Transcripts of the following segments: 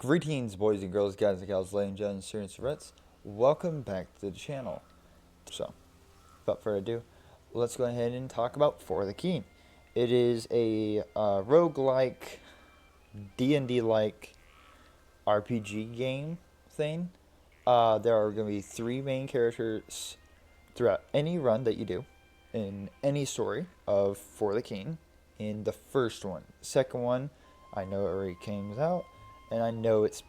Greetings, boys and girls, guys and gals, ladies and gentlemen, students and Reds. Welcome back to the channel. So, without further ado, let's go ahead and talk about For the King. It is a roguelike, D&D-like RPG game thing. There are going to be 3 main characters throughout any run that you do in any story of For the King. In the first one. Second one, I know it already came out, and I know it's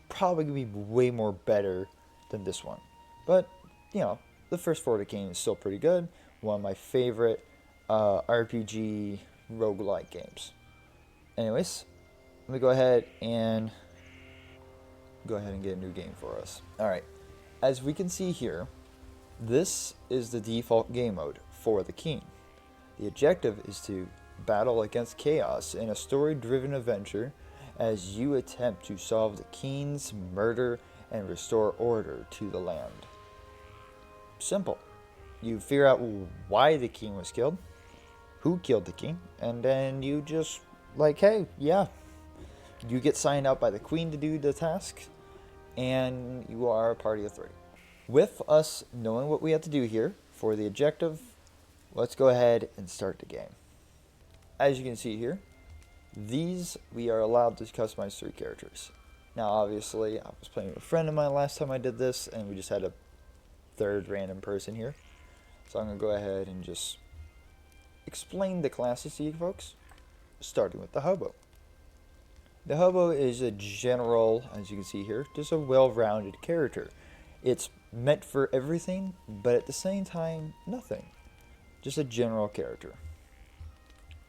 probably going to be way more better than this one. But, you know, the first For the King is still pretty good. One of my favorite RPG roguelike games. Anyways, let me go ahead and get a new game for us. Alright, as we can see here, this is the default game mode for the King. The objective is to battle against chaos in a story-driven adventure as you attempt to solve the King's murder and restore order to the land. Simple. You figure out why the King was killed, who killed the King, and then you just like, hey, yeah, you get signed out by the Queen to do the task, and you are a party of 3. With us knowing what we have to do here for the objective, let's go ahead and start the game. As you can see here, we are allowed to customize 3 characters. Now obviously, I was playing with a friend of mine last time I did this, and we just had a 3rd random person here. So I'm going to go ahead and just explain the classes to you folks, starting with the Hobo. The Hobo is a general, as you can see here, just a well-rounded character. It's meant for everything, but at the same time, nothing. Just a general character.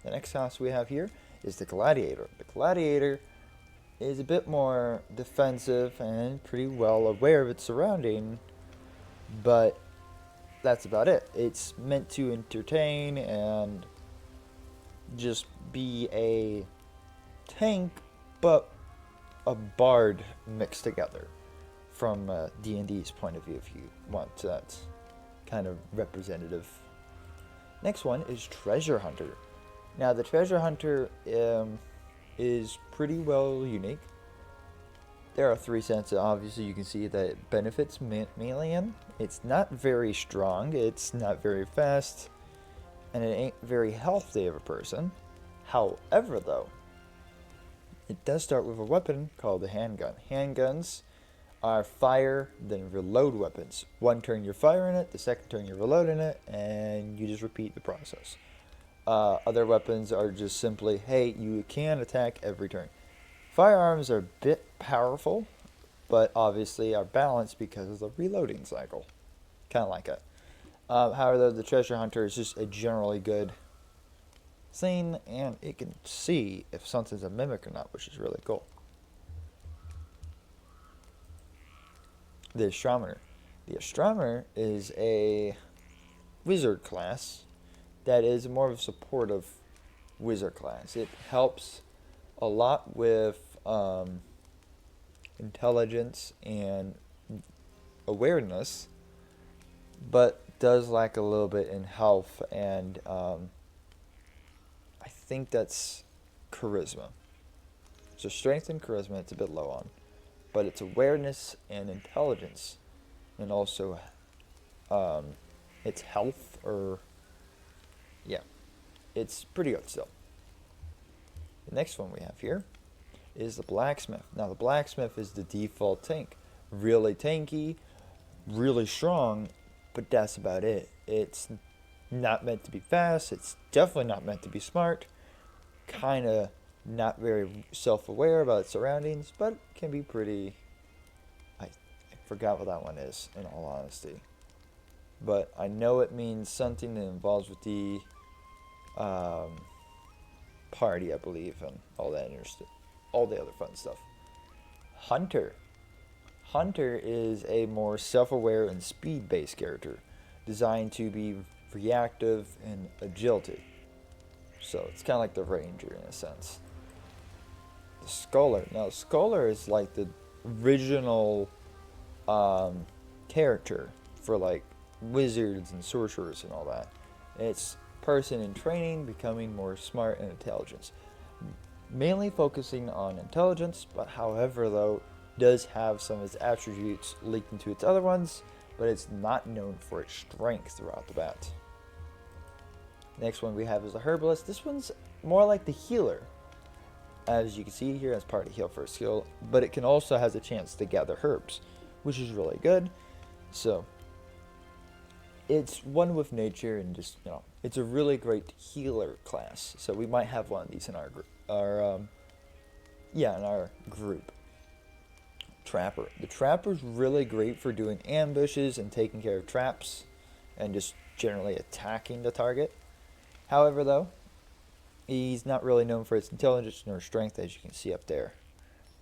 The next class we have here is the Gladiator. The Gladiator is a bit more defensive and pretty well aware of its surrounding, but that's about it. It's meant to entertain and just be a tank, but a bard mixed together from D&D's point of view, if you want that kind of representative. Next one is Treasure Hunter. Now the Treasure Hunter is pretty well unique. There are 3 sets that obviously you can see that it benefits mainly in. It's not very strong, it's not very fast, and it ain't very healthy of a person. However though, it does start with a weapon called the handgun. Handguns are fire, then reload weapons. One turn you're firing it, the second turn you're reloading it, and you just repeat the process. Other weapons are just simply, hey, you can attack every turn. Firearms are a bit powerful, but obviously are balanced because of the reloading cycle. Kind of like it. However, the Treasure Hunter is just a generally good thing, and it can see if something's a mimic or not, which is really cool. The Astronomer. The Astronomer is a wizard class that is more of a supportive wizard class. It helps a lot with intelligence and awareness, but does lack a little bit in health, and I think that's charisma. So strength and charisma it's a bit low on, but it's awareness and intelligence, and also it's health, or yeah, it's pretty good still. The next one we have here is the Blacksmith. Now the Blacksmith is the default tank. Really tanky, really strong, but that's about it. It's not meant to be fast, it's definitely not meant to be smart, kinda not very self-aware about its surroundings, but can be pretty, I forgot what that one is in all honesty. But I know it means something that involves with the party, I believe, and all that all the other fun stuff. Hunter. Hunter is a more self-aware and speed-based character, designed to be reactive and agility. So it's kind of like the Ranger in a sense. The Scholar. Now, Scholar is like the original character for like wizards and sorcerers and all that. It's person in training becoming more smart and intelligent. mainly focusing on intelligence, but however though, does have some of its attributes leaked into its other ones, but it's not known for its strength throughout the bat. Next one we have is the herbalist. This one's more like the healer. As you can see here, as part of heal first skill, but it can also has a chance to gather herbs, which is really good. So it's one with nature, and just, you know, it's a really great healer class. So we might have one of these in our in our group. Trapper. The trapper's really great for doing ambushes and taking care of traps and just generally attacking the target. However though, he's not really known for its intelligence nor strength, as you can see up there,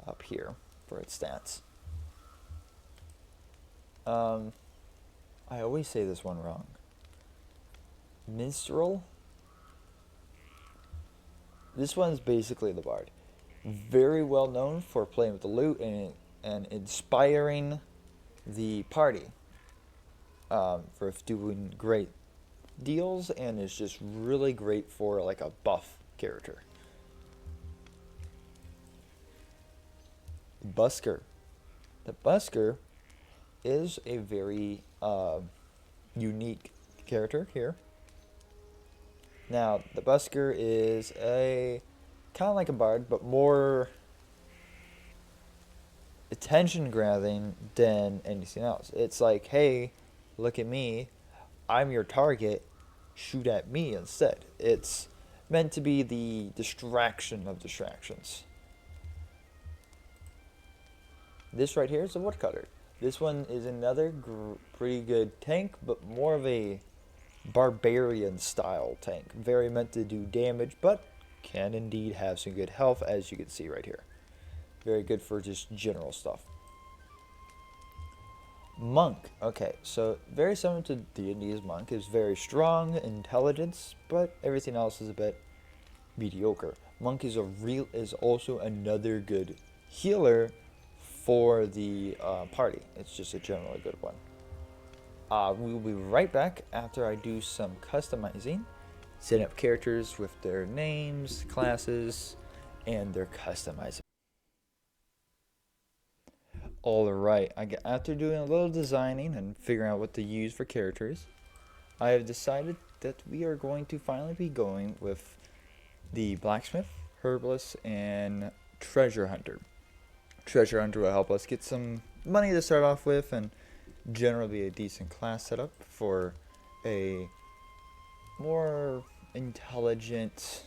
up here, for its stats. I always say this one wrong. Minstrel? This one's basically the bard. Very well known for playing with the lute and inspiring the party for doing great deals, and is just really great for like a buff character. Busker. The busker is a very unique character here. Now, the busker is a kind of like a bard, but more attention grabbing than anything else. It's like, hey, look at me, I'm your target, shoot at me instead. It's meant to be the distraction of distractions. This right here is a woodcutter. This one is another pretty good tank, but more of a barbarian style tank. Very meant to do damage, but can indeed have some good health, as you can see right here. Very good for just general stuff. Monk. Okay, so very similar to D&D's monk. Is very strong, intelligence, but everything else is a bit mediocre. Monk is also another good healer for the party. It's just a generally good one. We will be right back after I do some customizing, setting up characters with their names, classes, and their customization. Alright, after doing a little designing and figuring out what to use for characters, I have decided that we are going to finally be going with the blacksmith, herbalist, and treasure hunter. Treasure hunter will help us get some money to start off with, and generally a decent class setup for a more intelligent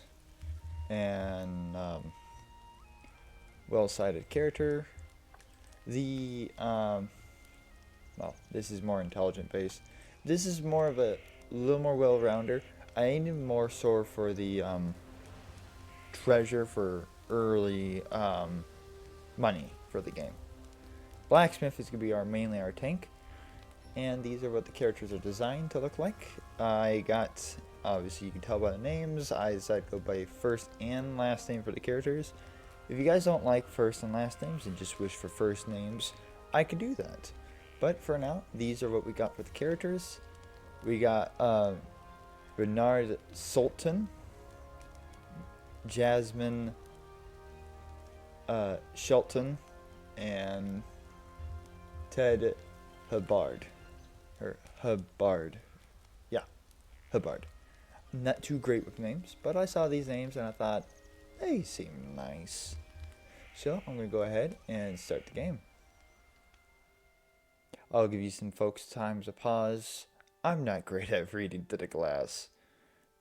and well-sided character. Well, this is more intelligent based. This is more of a little more well-rounder. I aim more so for the treasure for early money for the game. Blacksmith is going to be mainly our tank, and these are what the characters are designed to look like. I got, obviously you can tell by the names, I decided to go by first and last name for the characters. If you guys don't like first and last names and just wish for first names, I can do that. But for now, these are what we got for the characters. We got Bernard Sultan, Jasmine Shelton, and Ted Hubbard. Or Hubbard. Yeah, Hubbard. Not too great with names, but I saw these names and I thought, they seem nice. So I'm going to go ahead and start the game. I'll give you some folks time to pause. I'm not great at reading to the glass.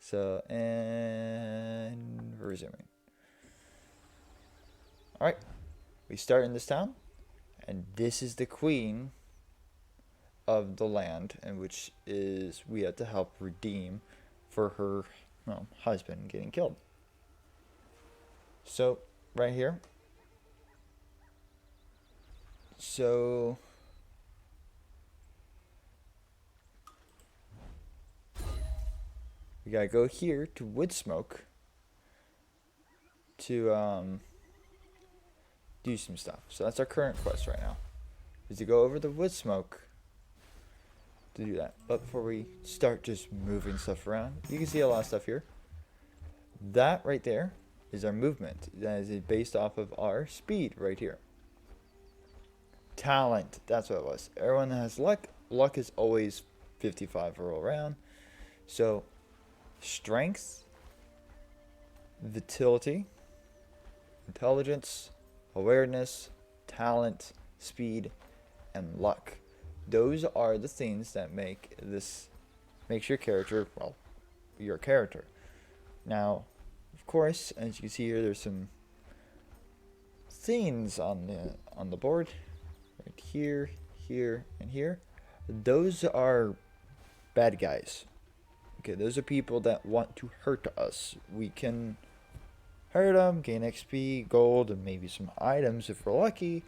So, and resuming. Alright, we start in this town, and this is the queen of the land, in which is we had to help redeem for her husband getting killed. So, right here. So, we gotta go here to Woodsmoke to do some stuff. So that's our current quest right now, is to go over the Woodsmoke to do that. But before we start just moving stuff around, you can see a lot of stuff here. That right there is our movement. That is based off of our speed right here. Talent, that's what it was. Everyone that has luck, luck is always 55 roll around. So strength, vitality, intelligence, awareness, talent, speed, and luck. Those are the things that makes your character, well, your character. Now, of course, as you can see here, there's some things on the board, right here, here, and here. Those are bad guys. Okay, those are people that want to hurt us. We can hurt them, gain XP, gold, and maybe some items if we're lucky.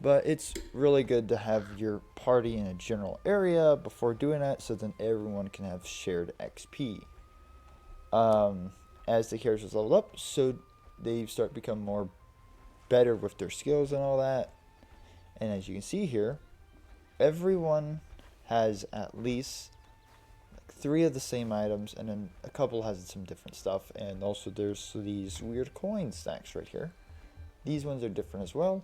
But it's really good to have your party in a general area before doing that, so then everyone can have shared XP. As the characters level up, so they start become more better with their skills and all that. And as you can see here, everyone has at least 3 of the same items, and then a couple has some different stuff. And also there's these weird coin stacks right here. These ones are different as well.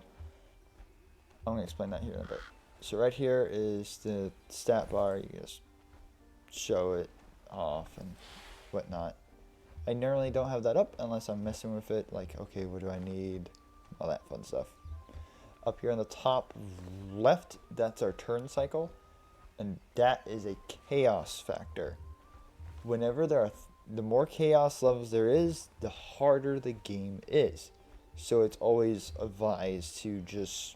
I'm going to explain that here in a bit. So right here is the stat bar. You just show it off and whatnot. I normally don't have that up unless I'm messing with it. Like, okay, what do I need? All that fun stuff. Up here on the top left, that's our turn cycle. And that is a chaos factor. Whenever there are, the more chaos levels there is, the harder the game is. So it's always advised to just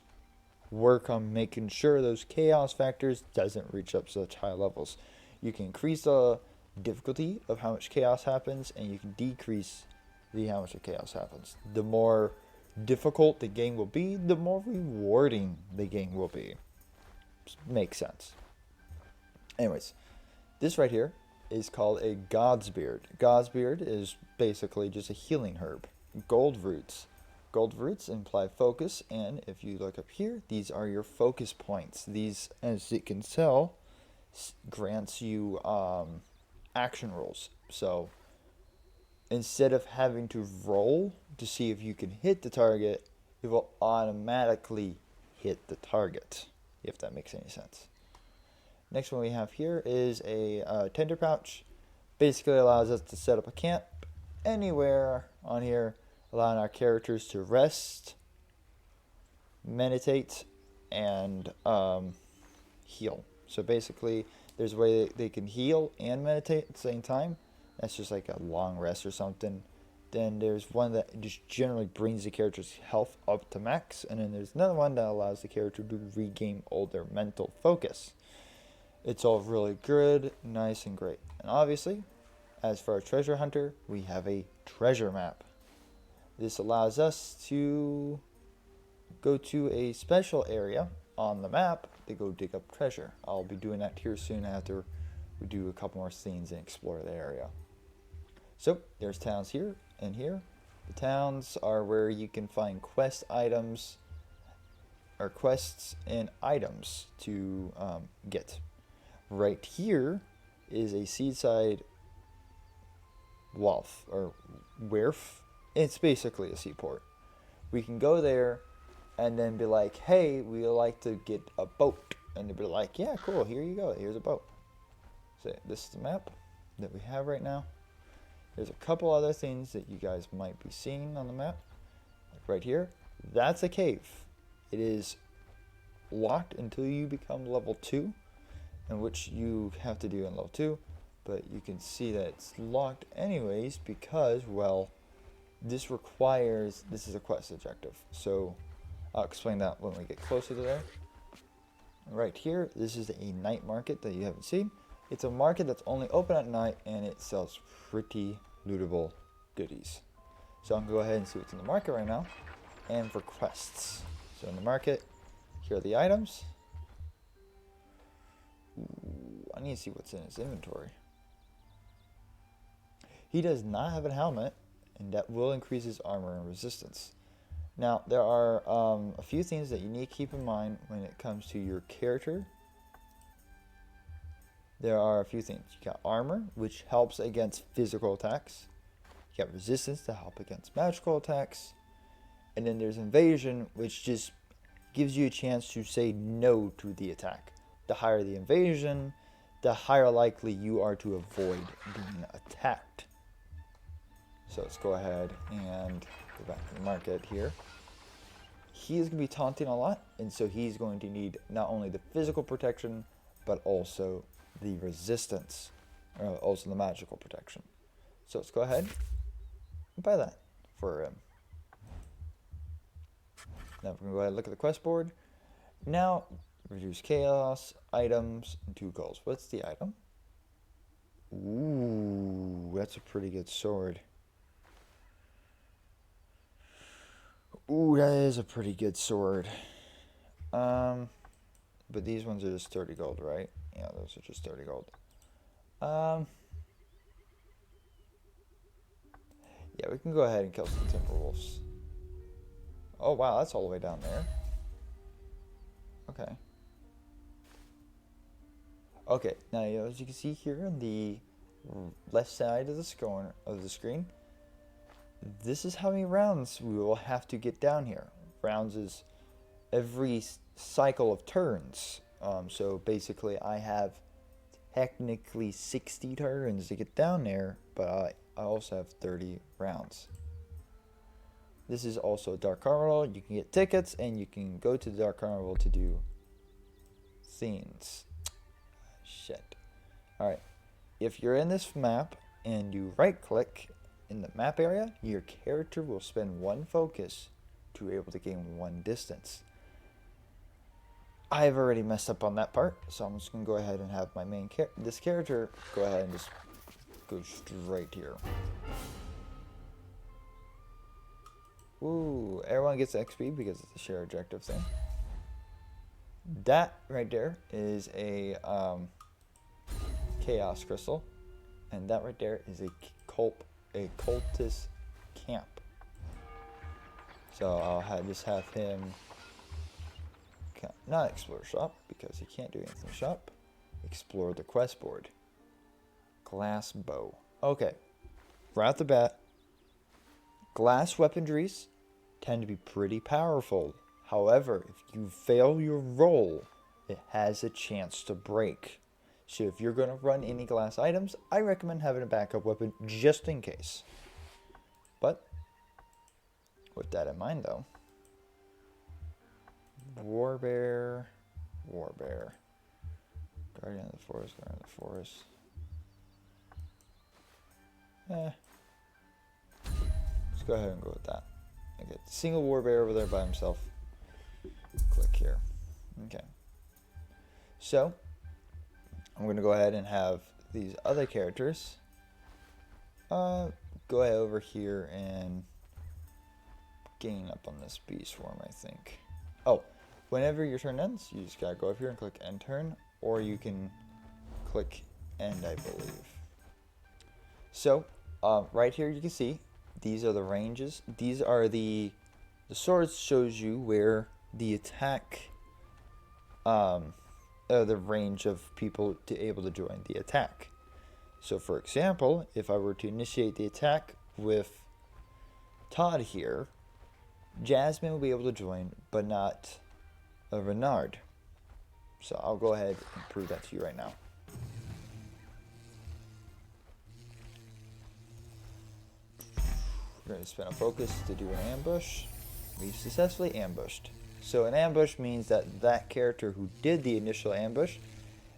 work on making sure those chaos factors doesn't reach up such high levels. You can increase the difficulty of how much chaos happens, and you can decrease the how much of chaos happens. The more difficult the game will be, the more rewarding the game will be. Makes sense. Anyways, this right here is called a God's Beard. God's Beard is basically just a healing herb. Gold roots. Gold roots imply focus, and if you look up here, these are your focus points. These, as you can tell, grants you action rolls. So instead of having to roll to see if you can hit the target, it will automatically hit the target, if that makes any sense. Next one we have here is a tender pouch. Basically allows us to set up a camp anywhere on here, allowing our characters to rest, meditate, and heal. So basically, there's a way they can heal and meditate at the same time. That's just like a long rest or something. Then there's one that just generally brings the character's health up to max. And then there's another one that allows the character to regain all their mental focus. It's all really good, nice, and great. And obviously, as for our treasure hunter, we have a treasure map. This allows us to go to a special area on the map to go dig up treasure. I'll be doing that here soon after we do a couple more scenes and explore the area. So there's towns here and here. The towns are where you can find quest items or quests and items to get. Right here is a seaside wharf or wharf. It's basically a seaport. We can go there and then be like, hey, we would like to get a boat. And they'd be like, yeah, cool, here you go, here's a boat. So this is the map that we have right now. There's a couple other things that you guys might be seeing on the map. Like right here, that's a cave. It is locked until you become level 2, and which you have to do in level 2. But you can see that it's locked anyways because, well, this is a quest objective. So I'll explain that when we get closer to there. Right here, this is a night market that you haven't seen. It's a market that's only open at night, and it sells pretty lootable goodies. So I'm going to go ahead and see what's in the market right now. And for quests. So in the market, here are the items. Ooh, I need to see what's in his inventory. He does not have a helmet, and that will increase his armor and resistance. Now, there are a few things that you need to keep in mind when it comes to your character. There are a few things. You got armor, which helps against physical attacks. You got resistance to help against magical attacks. And then there's invasion, which just gives you a chance to say no to the attack. The higher the invasion, the higher likely you are to avoid being attacked. So let's go ahead and go back to the market here. He is going to be taunting a lot, and so he's going to need not only the physical protection, but also the resistance, also the magical protection. So let's go ahead and buy that for him. Now we're going to go ahead and look at the quest board. Now, reduce chaos, items, and 2 goals. What's the item? Ooh, that's a pretty good sword. Ooh, that is a pretty good sword. But these ones are just 30 gold, right? Yeah, those are just 30 gold. Yeah, we can go ahead and kill some Timberwolves. Oh, wow, that's all the way down there. Okay. Okay, now as you can see here on the left side of the screen, this is how many rounds we will have to get down here. Rounds is every cycle of turns. So basically I have technically 60 turns to get down there, but I also have 30 rounds. This is also Dark Carnival. You can get tickets and you can go to the Dark Carnival to do scenes. Shit. Alright. If you're in this map and you right click in the map area, your character will spend 1 focus to be able to gain 1 distance. I've already messed up on that part, so I'm just going to go ahead and have my main this character go ahead and just go straight here. Ooh, everyone gets XP because it's a share objective thing. That right there is a chaos crystal, and that right there is a cultist camp. So I'll just have him not explore shop because he can't do anything shop. Explore the quest board. Glass bow. Okay, right off the bat, glass weaponries tend to be pretty powerful. However, if you fail your roll, it has a chance to break. So if you're going to run any glass items, I recommend having a backup weapon just in case. But with that in mind though, Warbear, Guardian of the Forest, Let's go ahead and go with that. Okay, single Warbear over there by himself. Click here. Okay. So, I'm going to go ahead and have these other characters go ahead over here and gain up on this beast form, I think. Oh, whenever your turn ends, you just gotta go up here and click end turn, or you can click end, I believe. So, right here you can see, these are the ranges. These are the swords shows you where the attack, the range of people to able to join the attack. So for example, if I were to initiate the attack with Todd here, Jasmine will be able to join, but not Renard. So I'll go ahead and prove that to you right now. We're going to spend a focus to do an ambush. We've successfully ambushed. So an ambush means that that character who did the initial ambush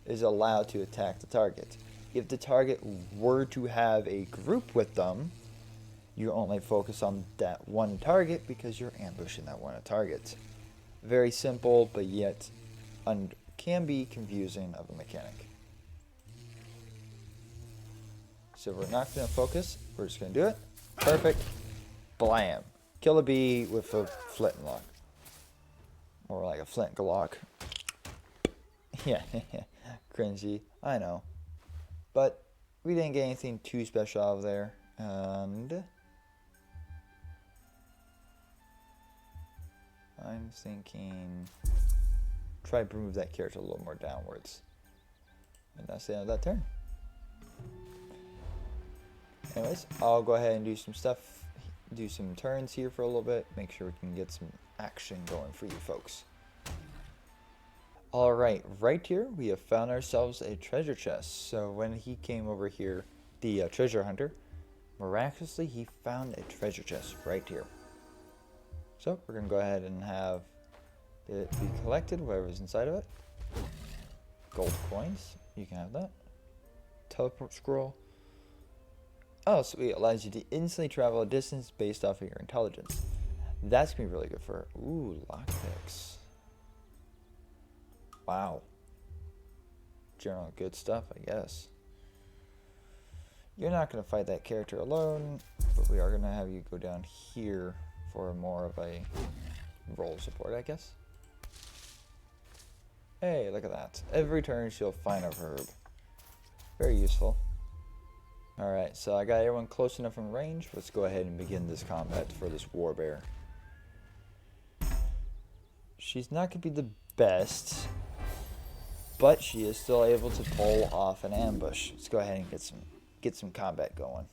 is allowed to attack the target. If the target were to have a group with them, you only focus on that one target because you're ambushing that one target. Very simple, but yet can be confusing of a mechanic. So we're not going to focus. We're just going to do it. Perfect. Blam. Kill a bee with a flintlock. Or like a flint glock. Yeah, cringy. I know. But we didn't get anything too special out of there. And I'm thinking try to move that character a little more downwards. And that's the end of that turn. Anyways, I'll go ahead and do some stuff, do some turns here for a little bit, make sure we can get some action going for you folks. Alright, right here we have found ourselves a treasure chest. So when he came over here, the treasure hunter, miraculously he found a treasure chest right here. So we're going to go ahead and have it be collected, whatever's inside of it. Gold coins, you can have that. Teleport scroll. Oh, sweet, allows you to instantly travel a distance based off of your intelligence. That's going to be really good for, ooh, lockpicks. Wow. General good stuff, I guess. You're not going to fight that character alone, but we are going to have you go down here for more of a role support, I guess. Hey, look at that. Every turn she'll find a herb. Very useful. Alright, so I got everyone close enough in range. Let's go ahead and begin this combat for this warbear. She's not going to be the best, but she is still able to pull off an ambush. Let's go ahead and get some combat going.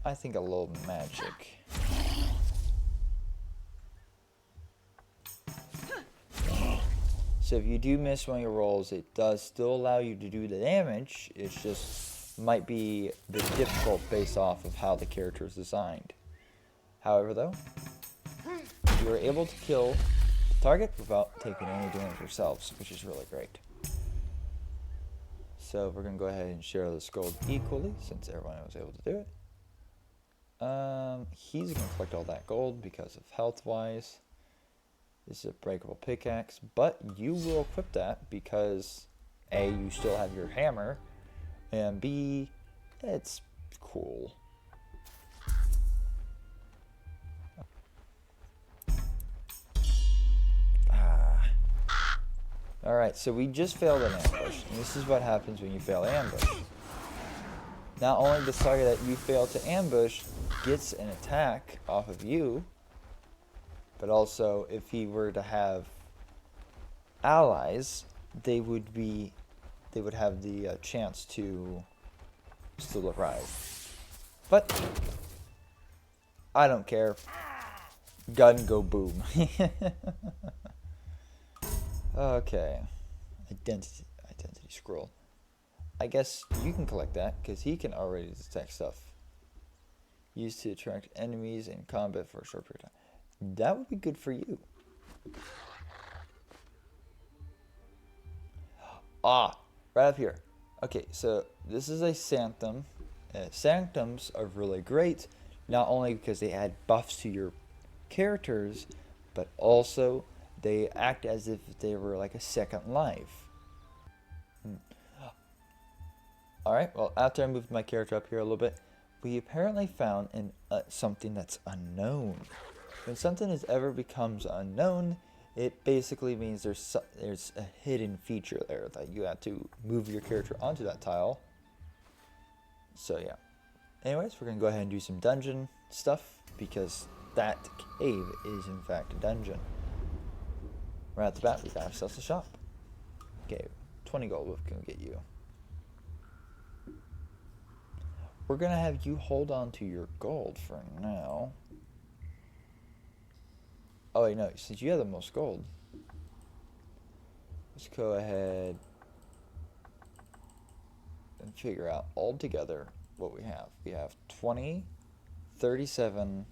I think a little magic. So if you do miss one of your rolls, it does still allow you to do the damage. It's just might be a bit difficult based off of how the character is designed. However, though, you are able to kill the target without taking any damage yourselves, which is really great. So we're going to go ahead and share this gold equally, since everyone was able to do it. He's going to collect all that gold because of health-wise. This is a breakable pickaxe, but you will equip that because A, you still have your hammer, and B, it's cool. Alright, so we just failed an ambush, and this is what happens when you fail ambush. Not only the target that you failed to ambush gets an attack off of you, but also if he were to have allies, they would have the chance to still arrive. But I don't care. Gun go boom. Okay. Identity scroll. I guess you can collect that because he can already detect stuff. Used to attract enemies in combat for a short period of time. That would be good for you. Ah, right up here. Okay, so this is a sanctum. Sanctums are really great, not only because they add buffs to your characters, but also they act as if they were like a second life. Alright, well, after I moved my character up here a little bit, we apparently found something that's unknown. When something becomes unknown, it basically means there's a hidden feature there that you have to move your character onto that tile. So yeah. Anyways, we're going to go ahead and do some dungeon stuff because that cave is in fact a dungeon. Right at the bat, we got ourselves a shop. Okay, 20 gold, what can we get you? We're going to have you hold on to your gold for now. Oh, wait, no, since you have the most gold, let's go ahead and figure out all together what we have. We have 20, 37,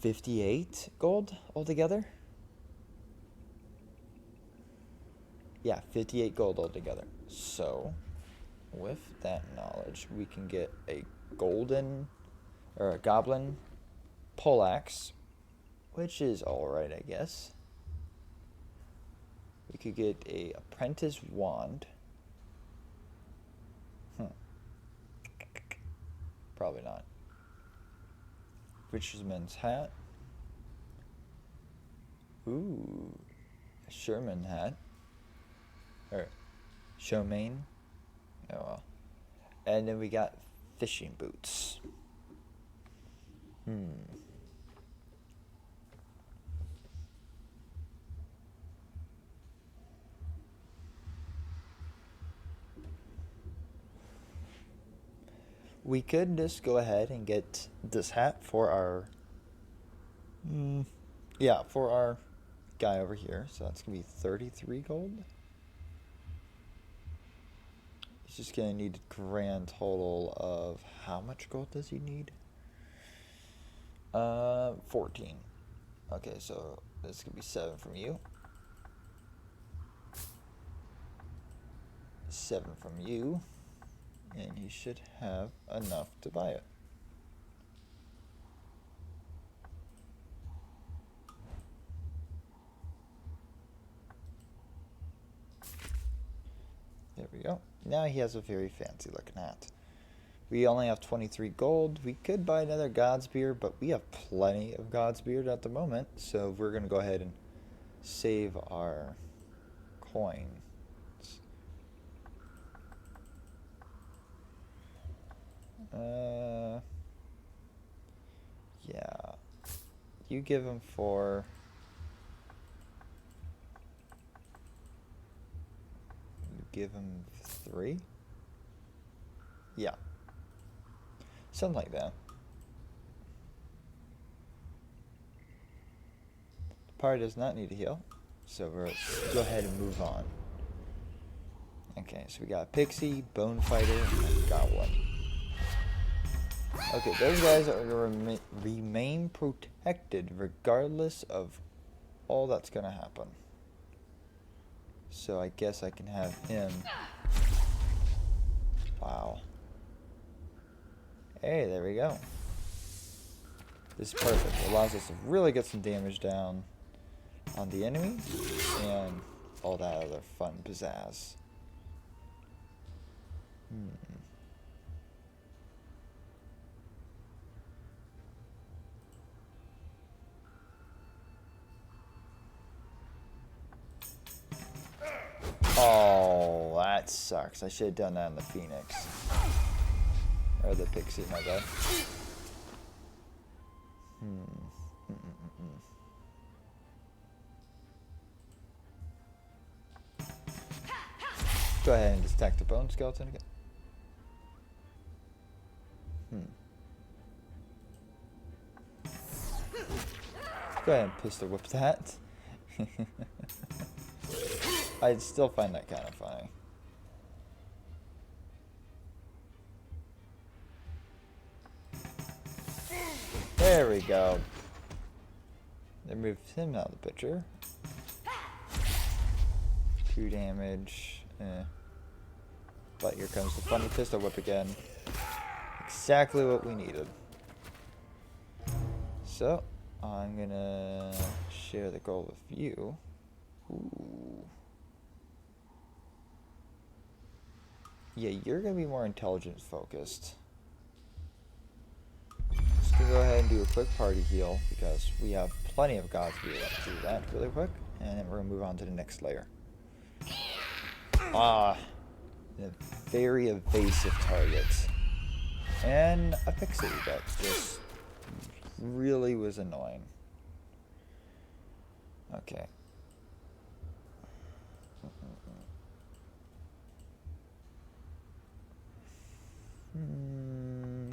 58 gold altogether. Yeah, 58 gold altogether. So with that knowledge, we can get a golden or a goblin poleaxe, which is alright, I guess. We could get a apprentice wand. Probably not. Fisherman's hat. Ooh, a Sherman hat. Or showmane. Oh well. And then we got fishing boots. We could just go ahead and get this hat for our... yeah, for our guy over here. So that's going to be 33 gold. He's just going to need a grand total of... How much gold does he need? 14. Okay, so this could be 7 from you. 7 from you. And he should have enough to buy it. There we go. Now he has a very fancy looking hat. We only have 23 gold. We could buy another God's Beard, but we have plenty of God's Beard at the moment. So we're going to go ahead and save our coins. Yeah. You give him 4. You give him 3? Yeah. Something like that. The party does not need to heal, so we'll go ahead and move on. Okay, so we got Pixie, Bone Fighter, and Goblin. Okay, those guys are going to remain protected regardless of all that's going to happen. So I guess I can have him... Wow. Hey, there we go. This is perfect. It allows us to really get some damage down on the enemy and all that other fun pizzazz. Oh, that sucks. I should have done that on the Phoenix. Or the Pixie, my bad. Go ahead and just attack the Bone Skeleton again. Go ahead and pistol whip that. I'd still find that kind of funny. There we go. They moved him out of the picture. 2 damage. But here comes the funny pistol whip again. Exactly what we needed. So, I'm gonna share the goal with you. Ooh. Yeah, you're gonna be more intelligence focused. Just gonna go ahead and do a quick party heal because we have plenty of God's Beard to do that really quick, and then we're gonna move on to the next layer. A very evasive target, and a Pixie that just really was annoying. Okay.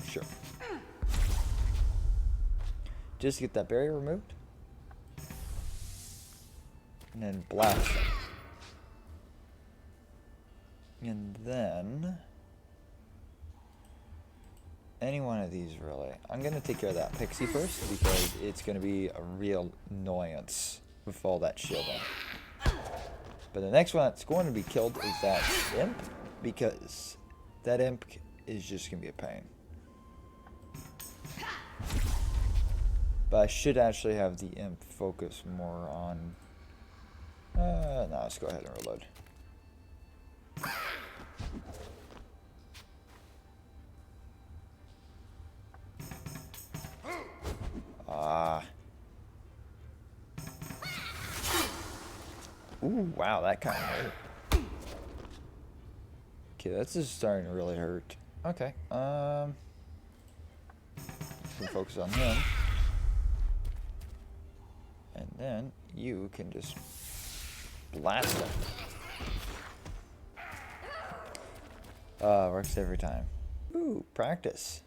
Sure. Just get that barrier removed. And then blast them. And then... any one of these, really. I'm going to take care of that Pixie first, because it's going to be a real annoyance with all that shielding. But the next one that's going to be killed is that Imp, because that Imp is just going to be a pain. But I should actually have the Imp focus more on... no, let's go ahead and reload. Ooh, wow, that kind of hurt. Okay, that's just starting to really hurt. Okay, we'll focus on him. And then you can just blast him. Works every time. Ooh, practice.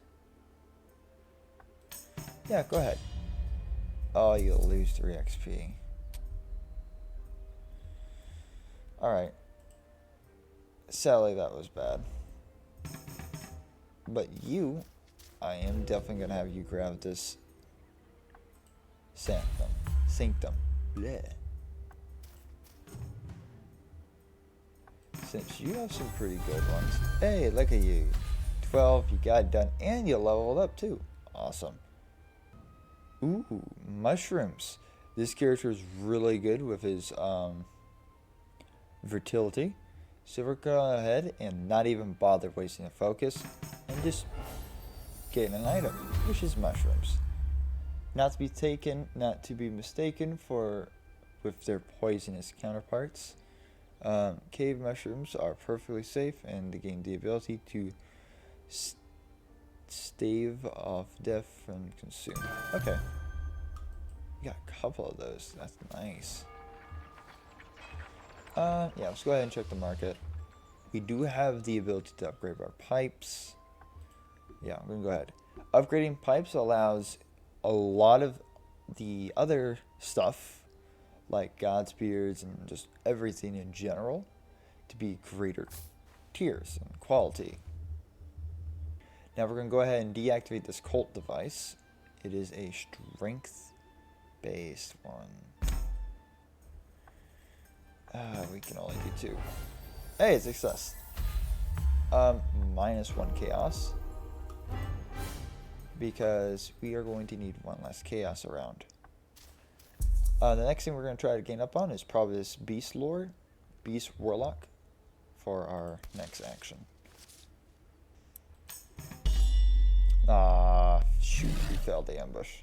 Yeah, go ahead. Oh, you'll lose 3 XP. Alright. Sadly, that was bad. But you, I am definitely going to have you grab this Sanctum. Bleh. Since you have some pretty good ones. Hey, look at you. 12, you got it done, and you leveled up too. Awesome. Ooh, mushrooms. This character is really good with his fertility. So we're going to go ahead and not even bother wasting a focus and just get an item, which is mushrooms. Not to be mistaken with their poisonous counterparts. Cave mushrooms are perfectly safe and they gain the ability to stave off death and consume. Okay. You got a couple of those. That's nice. Yeah, let's go ahead and check the market. We do have the ability to upgrade our pipes. Yeah, I'm going to go ahead. Upgrading pipes allows a lot of the other stuff, like Godspears and just everything in general, to be greater tiers and quality. Now we're going to go ahead and deactivate this cult device. It is a strength-based one. We can only do 2. Hey, success. -1 chaos. Because we are going to need 1 less chaos around. The next thing we're going to try to gain up on is probably this Beast Warlock, for our next action. Shoot, we failed the ambush.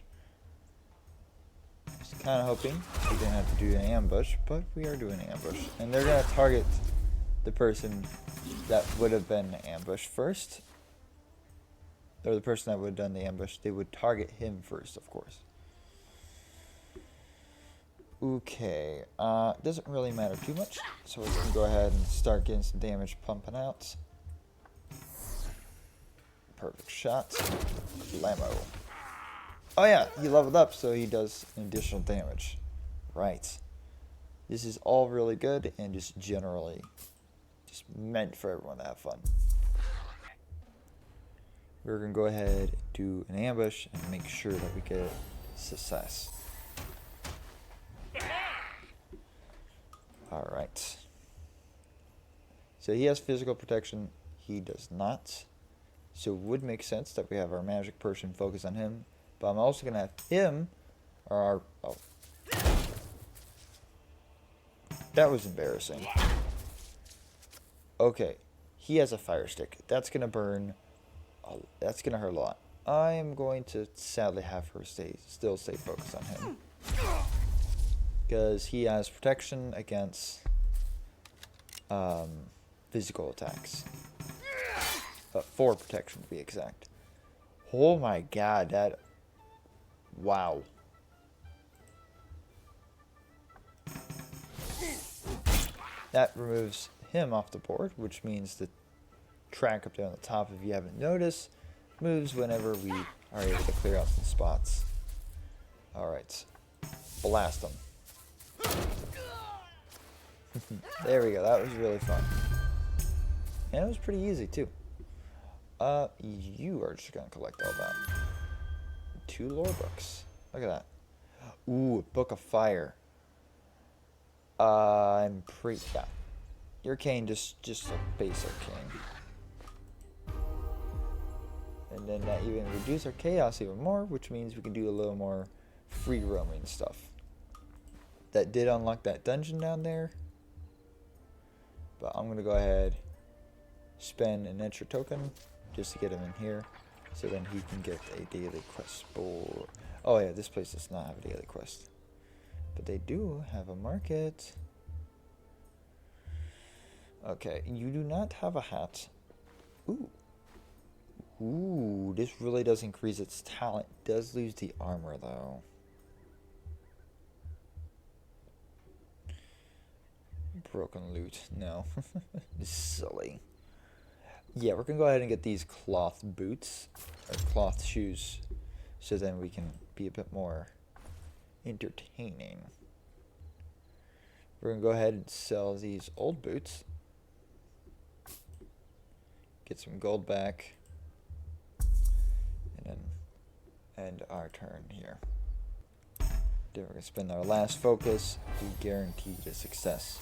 Just kind of hoping we didn't have to do an ambush, but we are doing an ambush. And they're going to target the person that would have been ambushed first. Or the person that would have done the ambush, they would target him first, of course. Okay, doesn't really matter too much, so we're going to go ahead and start getting some damage pumping out. Perfect shot. Blammo. Oh yeah, he leveled up, so he does additional damage. Right. This is all really good, and just generally just meant for everyone to have fun. We're going to go ahead and do an ambush and make sure that we get success. Alright. So he has physical protection. He does not. So it would make sense that we have our magic person focus on him. But I'm also going to have him, or our... Oh. That was embarrassing. Okay. He has a fire stick. That's going to burn... Oh, that's going to hurt a lot. I am going to sadly have her still stay focused on him. Because he has protection against physical attacks. 4 protection to be exact. Oh my god, that... Wow. That removes him off the board, which means the track up there on the top, if you haven't noticed, moves whenever we are able to clear out some spots. Alright. Blast them. There we go, that was really fun. And it was pretty easy too. You are just gonna collect all that. 2 lore books. Look at that. Ooh, Book of Fire. I'm pretty... Yeah. Your cane, just a basic cane. And then that even reduce our chaos even more, which means we can do a little more free roaming stuff. That did unlock that dungeon down there. But I'm going to go ahead, spend an extra token just to get him in here. So then he can get a daily quest. Oh yeah, this place does not have a daily quest. But they do have a market. Okay, you do not have a hat. Ooh. Ooh, this really does increase its talent. Does lose the armor though. Broken loot, no. Silly. Yeah, we're gonna go ahead and get these cloth boots or cloth shoes, so then we can be a bit more entertaining. We're gonna go ahead and sell these old boots, get some gold back, and then end our turn here. Then we're gonna spend our last focus to guarantee the success.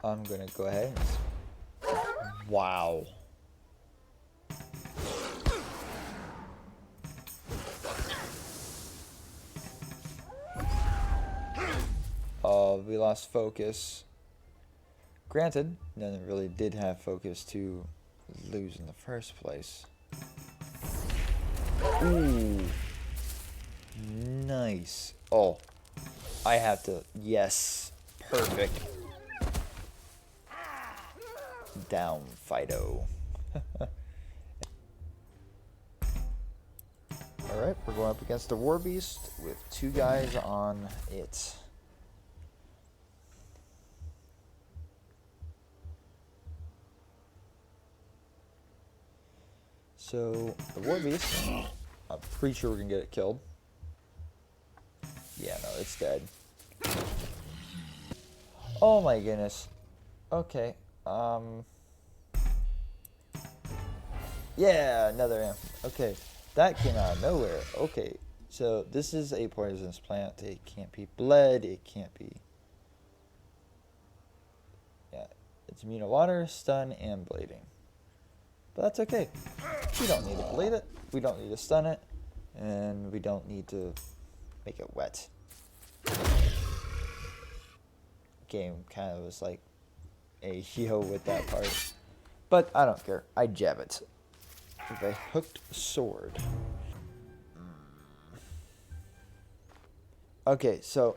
I'm gonna go ahead and... Wow. We lost focus. Granted, none of it really did have focus to lose in the first place. Ooh. Nice. Oh. I have to... Yes. Perfect. Down, Fido. Alright, we're going up against the War Beast with 2 guys on it. So, the War Beast, I'm pretty sure we're going to get it killed. Yeah, no, it's dead. Oh my goodness. Okay, yeah, another amp. Okay, that came out of nowhere. Okay, so this is a poisonous plant. It can't be bled. It can't be... Yeah, it's immune to water, stun, and bleeding. But that's okay. We don't need to bleed it. We don't need to stun it. And we don't need to make it wet. Game kind of was like a yo with that part. But I don't care. I jab it with a hooked sword. Okay, so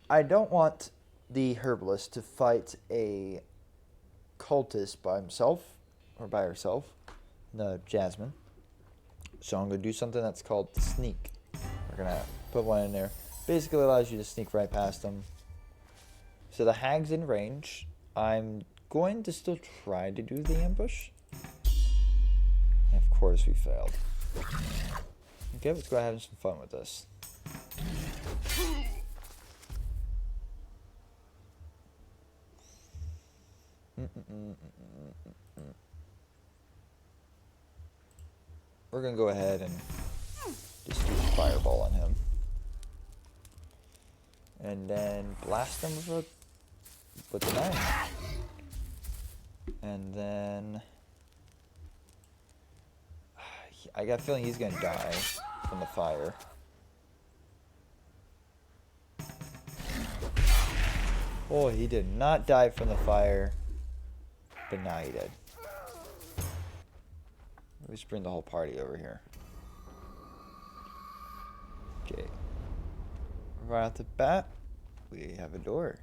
I don't want the herbalist to fight a cultist by himself or by herself, the Jasmine. So I'm going to do something that's called sneak. We're going to put one in there. Basically allows you to sneak right past them. So the hag's in range. I'm going to still try to do the ambush. And of course we failed. Okay, let's go ahead and have some fun with this. We're going to go ahead and just do a fireball on him. And then blast him with the knife. And then... I got a feeling he's going to die from the fire. Oh, he did not die from the fire. But now he did. Let's bring the whole party over here. Okay. Right off the bat, we have a door.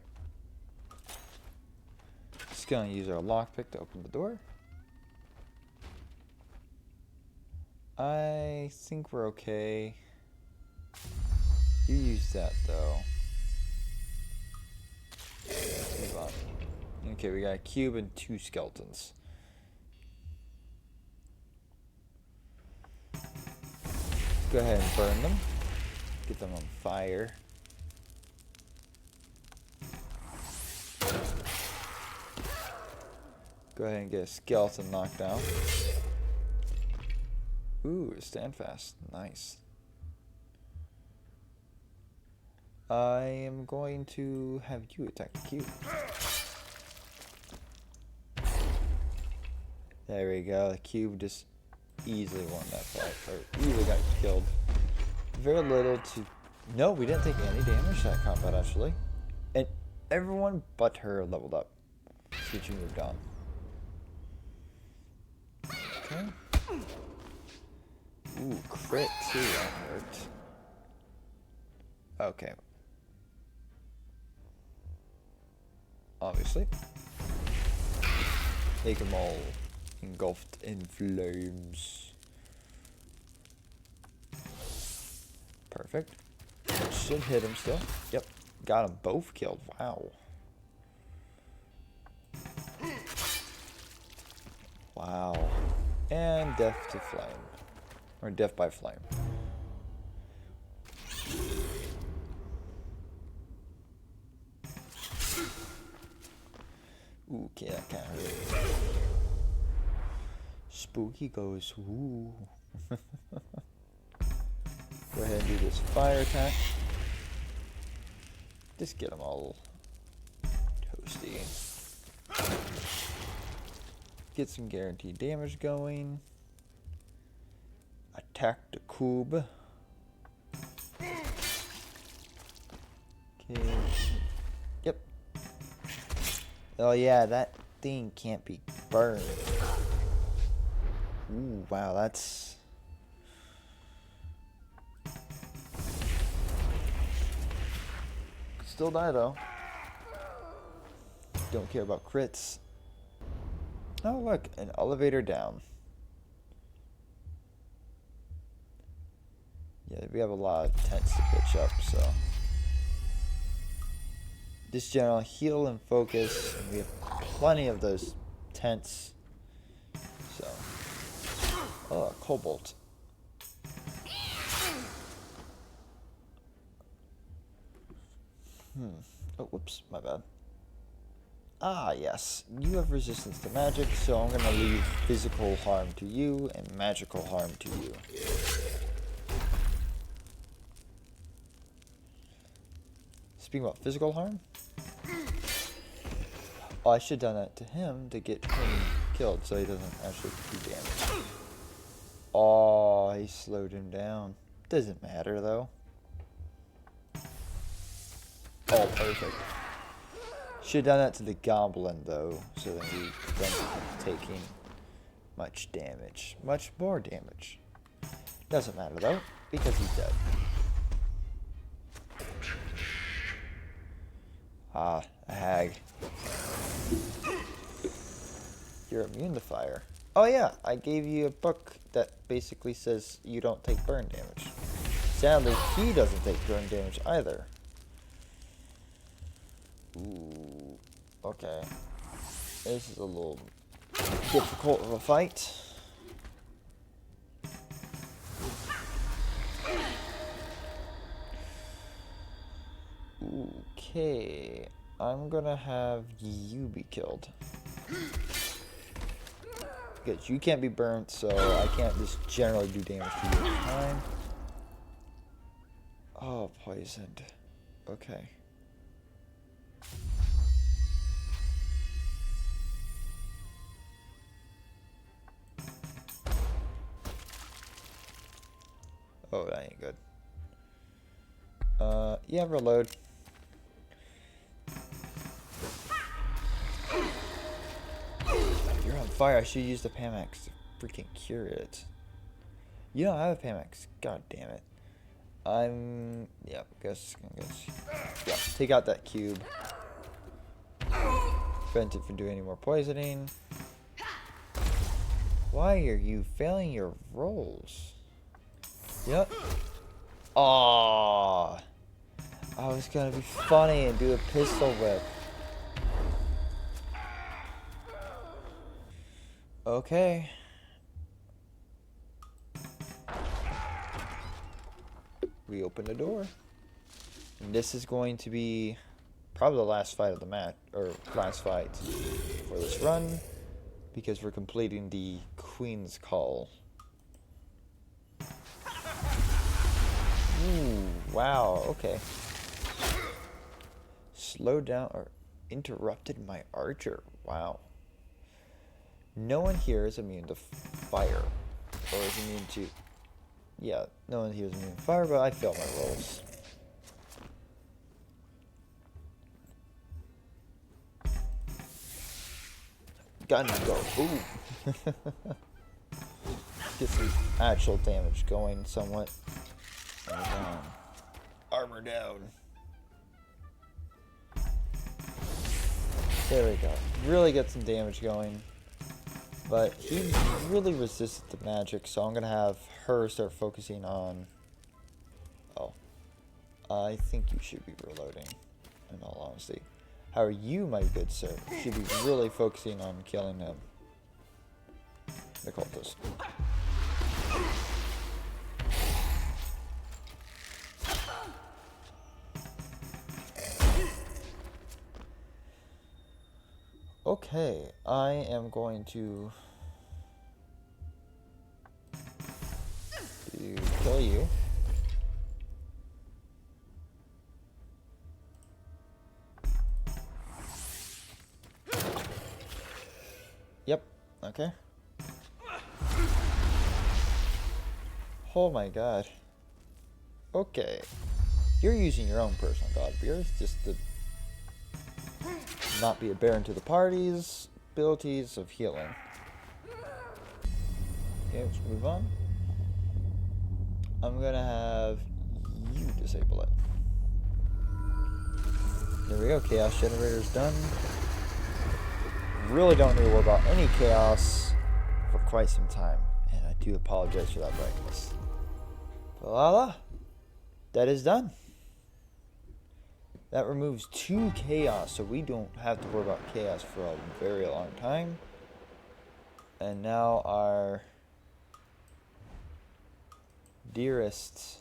Just gonna use our lockpick to open the door. I think we're okay. You use that though. Move on. Okay, we got a cube and 2 skeletons. Go ahead and burn them. Get them on fire. Go ahead and get a skeleton knocked out. Ooh, stand fast. Nice. I am going to have you attack the cube. There we go. The cube just easily won that fight. Or easily got killed. Very little to... No, we didn't take any damage that combat, actually. And everyone but her leveled up. So she moved on. Okay. Ooh, crit too, that hurt. Okay. Obviously. Take them all engulfed in flames. Perfect. Should hit him still. Yep. Got them both killed. Wow. Wow. And death to flame. Or death by flame. Ooh, okay, that kind of hurt. Spooky goes, ooh. Go ahead and do this fire attack. Just get them all toasty. Get some guaranteed damage going. Attack the cube. Okay. Yep. Oh yeah, that thing can't be burned. Ooh, wow, that's... Still die though. Don't care about crits. Oh look, an elevator down. Yeah, we have a lot of tents to pitch up, so. Just general heal and focus, and we have plenty of those tents. So. Oh, cobalt. Oh, whoops, my bad. Ah, yes. You have resistance to magic, so I'm gonna leave physical harm to you and magical harm to you. Speaking about physical harm. Oh, I should have done that to him to get him killed so he doesn't actually do damage. Oh, he slowed him down. Doesn't matter though. Oh, perfect. Should have done that to the goblin though, so that he prevented him taking much damage. Much more damage. Doesn't matter though, because he's dead. Ah, a hag. You're immune to fire. Oh yeah, I gave you a book that basically says you don't take burn damage. Sadly, he doesn't take burn damage either. Ooh, okay. This is a little difficult of a fight. Okay, I'm gonna have you be killed. Because you can't be burnt, so I can't just generally do damage to you at a time. Oh, poisoned. Okay. Oh, that ain't good. Yeah, reload. You're on fire. I should use the Pamax to freaking cure it. You don't have a Pamax. God damn it. Yeah, guess. Yeah, take out that cube. Prevent it from doing any more poisoning. Why are you failing your rolls? Yep. Aww. I was gonna be funny and do a pistol whip. Okay. We open the door. And this is going to be probably the last fight of the match, or last fight for this run, because we're completing the Queen's Call. Ooh, wow, okay. Slowed down or interrupted my archer. Wow. No one here is immune to fire. Or is immune to... Yeah, no one here is immune to fire, but I failed my rolls. Gun go. Ooh. Get some actual damage going somewhat. Armor down. There we go. Really get some damage going. But he really resisted the magic, so I'm going to have her start focusing on... Oh. I think you should be reloading, in all honesty. How are you, my good sir? Should be really focusing on killing him. the cultist. Okay, I am going to kill you. Yep, okay. Oh my god. Okay. You're using your own personal god of yours just to not be a baron to the party's abilities of healing. Okay, let's move on. I'm gonna have you disable it. There we go, chaos generator's done. Really don't need to worry about any chaos for quite some time. And I do apologize for that brightness. Voila! That is done. That removes 2 chaos, so we don't have to worry about chaos for a very long time. And now our dearest.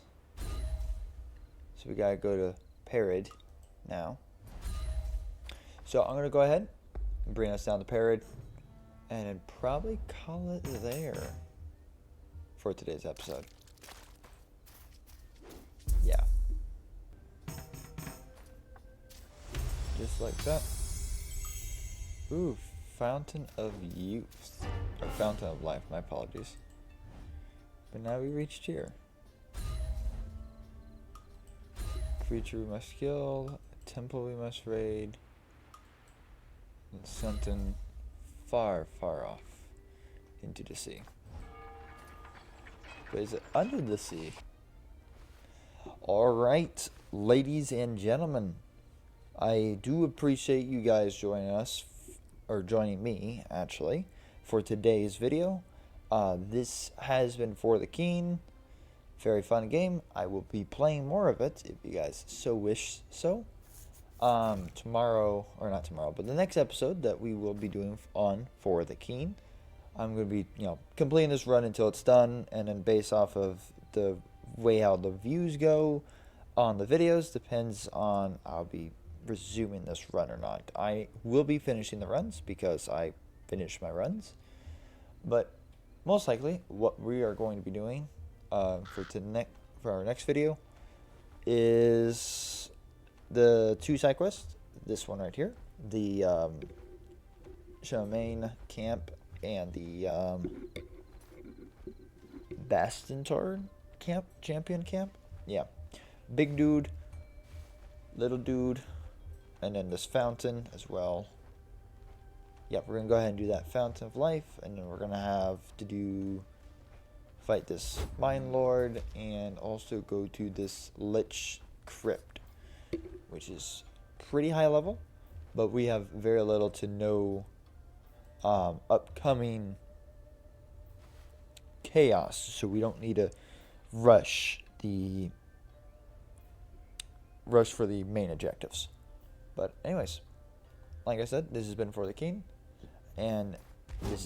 So we gotta go to Parad now. So I'm gonna go ahead and bring us down to Parad and then probably call it there for today's episode. Yeah. Just like that. Ooh, Fountain of Youth. Or Fountain of Life, my apologies. But now we reached here. Creature we must kill, a temple we must raid, and something far, far off into the sea. But is it under the sea? Alright, ladies and gentlemen. I do appreciate you guys joining us, or joining me, actually, for today's video. This has been For the Keen. Very fun game. I will be playing more of it if you guys so wish so. Tomorrow, or not tomorrow, but the next episode that we will be doing on For the Keen, I'm going to be, completing this run until it's done, and then based off of the way how the views go on the videos, depends on I'll be resuming this run or not. I will be finishing the runs because I finished my runs, but most likely what we are going to be doing for our next video is the 2 side quests. This one right here, the Charmaine camp and the Bastintor camp, champion camp. Yeah, big dude, little dude, and then this fountain as well. Yep, we're gonna go ahead and do that Fountain of Life, and then we're gonna have to fight this Mine Lord, and also go to this Lich Crypt, which is pretty high level, but we have very little to no upcoming chaos, so we don't need to rush for the main objectives. But anyways, like I said, this has been For the King, and this is